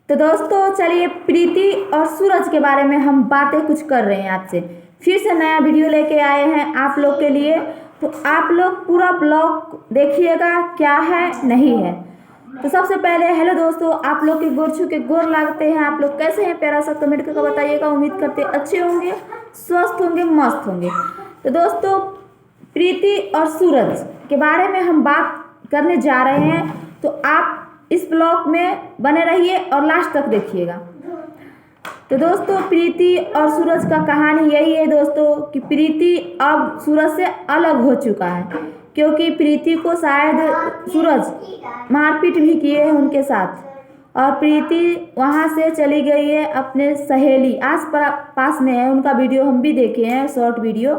तो दोस्तों चलिए प्रीति और सूरज के बारे में हम बातें कुछ कर रहे हैं आपसे। फिर से नया वीडियो लेके आए हैं आप लोग के लिए, तो आप लोग पूरा ब्लॉग देखिएगा क्या है नहीं है। तो सबसे पहले हेलो दोस्तों, आप लोग के गोर छू के गोर लागते हैं। आप लोग कैसे हैं, प्यारा सा कमेंट करके बताइएगा। उम्मीद करते अच्छे होंगे, स्वस्थ होंगे, मस्त होंगे। तो दोस्तों प्रीति और सूरज के बारे में हम बात करने जा रहे हैं, तो आप इस ब्लॉग में बने रहिए और लास्ट तक देखिएगा। तो दोस्तों प्रीति और सूरज का कहानी यही है दोस्तों कि प्रीति अब सूरज से अलग हो चुका है, क्योंकि प्रीति को शायद सूरज मारपीट भी किए हैं उनके साथ, और प्रीति वहाँ से चली गई है अपने सहेली आस पास में है। उनका वीडियो हम भी देखे हैं, शॉर्ट वीडियो।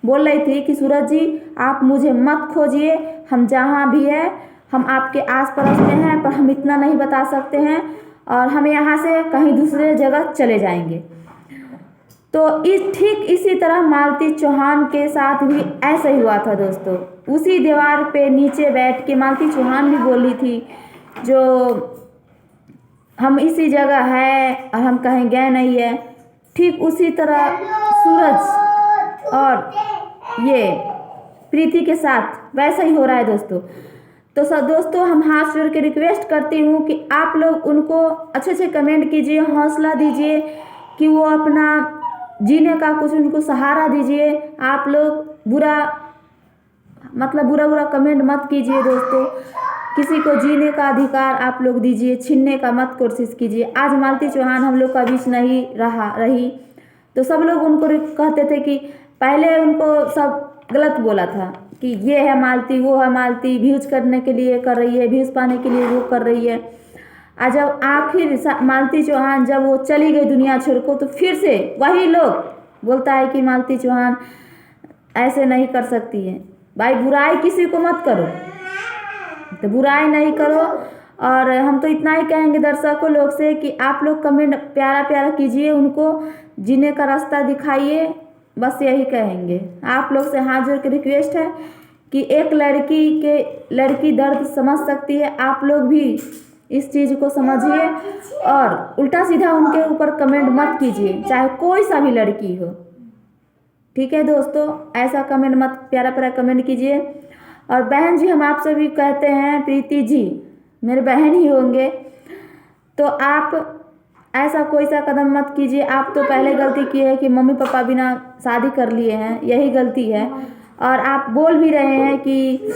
बोल रही थी कि सूरज जी आप मुझे मत खोजिए, हम जहाँ भी है हम आपके आस पड़ोस में हैं, पर हम इतना नहीं बता सकते हैं और हम यहाँ से कहीं दूसरे जगह चले जाएंगे। तो ठीक इसी तरह मालती चौहान के साथ भी ऐसा ही हुआ था दोस्तों। उसी दीवार पे नीचे बैठ के मालती चौहान भी बोली थी जो हम इसी जगह है और हम कहीं गए नहीं है। ठीक उसी तरह सूरज और ये प्रीति के साथ वैसा ही हो रहा है दोस्तों। तो सब दोस्तों हम हाथ जोड़ के रिक्वेस्ट करती हूँ कि आप लोग उनको अच्छे से कमेंट कीजिए, हौसला दीजिए कि वो अपना जीने का कुछ उनको सहारा दीजिए। आप लोग बुरा कमेंट मत कीजिए दोस्तों। किसी को जीने का अधिकार आप लोग दीजिए, छीनने का मत कोशिश कीजिए। आज मालती चौहान हम लोग का बीच नहीं रही, तो सब लोग उनको कहते थे कि पहले उनको सब गलत बोला था कि ये है मालती, वो है मालती, व्यूज करने के लिए कर रही है, व्यूज पाने के लिए वो कर रही है। आज जब आखिर मालती चौहान जब वो चली गई दुनिया छोड़ को, तो फिर से वही लोग बोलता है कि मालती चौहान ऐसे नहीं कर सकती है। भाई बुराई किसी को मत करो, तो बुराई नहीं करो। और हम तो इतना ही कहेंगे दर्शकों लोग से कि आप लोग कमेंट प्यारा प्यारा कीजिए, उनको जीने का रास्ता दिखाइए, बस यही कहेंगे। आप लोग से हाथ जोड़ के रिक्वेस्ट है कि एक लड़की दर्द समझ सकती है, आप लोग भी इस चीज़ को समझिए और उल्टा सीधा उनके ऊपर कमेंट मत कीजिए, चाहे कोई सा भी लड़की हो। ठीक है दोस्तों, ऐसा कमेंट मत, प्यारा प्यारा कमेंट कीजिए। और बहन जी हम आपसे भी कहते हैं, प्रीति जी मेरे बहन ही होंगे, तो आप ऐसा कोई सा कदम मत कीजिए। आप तो पहले गलती की है कि मम्मी पापा बिना शादी कर लिए हैं, यही गलती है। और आप बोल भी रहे हैं कि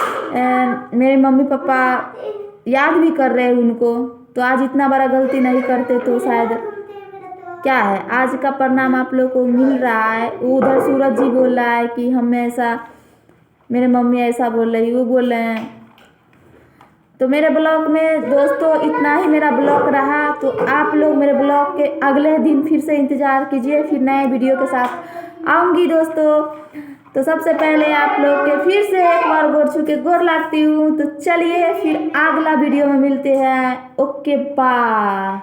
मेरे मम्मी पापा याद भी कर रहे हैं उनको, तो आज इतना बड़ा गलती नहीं करते तो शायद क्या है, आज का परिणाम आप लोग को मिल रहा है। उधर सूरज जी बोल रहा है कि हमें ऐसा, मेरे मम्मी ऐसा बोल रही, वो बोल रहे हैं। तो मेरे ब्लॉग में दोस्तों इतना ही मेरा ब्लॉग रहा, तो आप लोग मेरे ब्लॉग के अगले दिन फिर से इंतज़ार कीजिए, फिर नए वीडियो के साथ आऊँगी दोस्तों। तो सबसे पहले आप लोग के फिर से एक बार गोर छू के गोर लागती हूँ। तो चलिए फिर अगला वीडियो में मिलते हैं। Okay bye.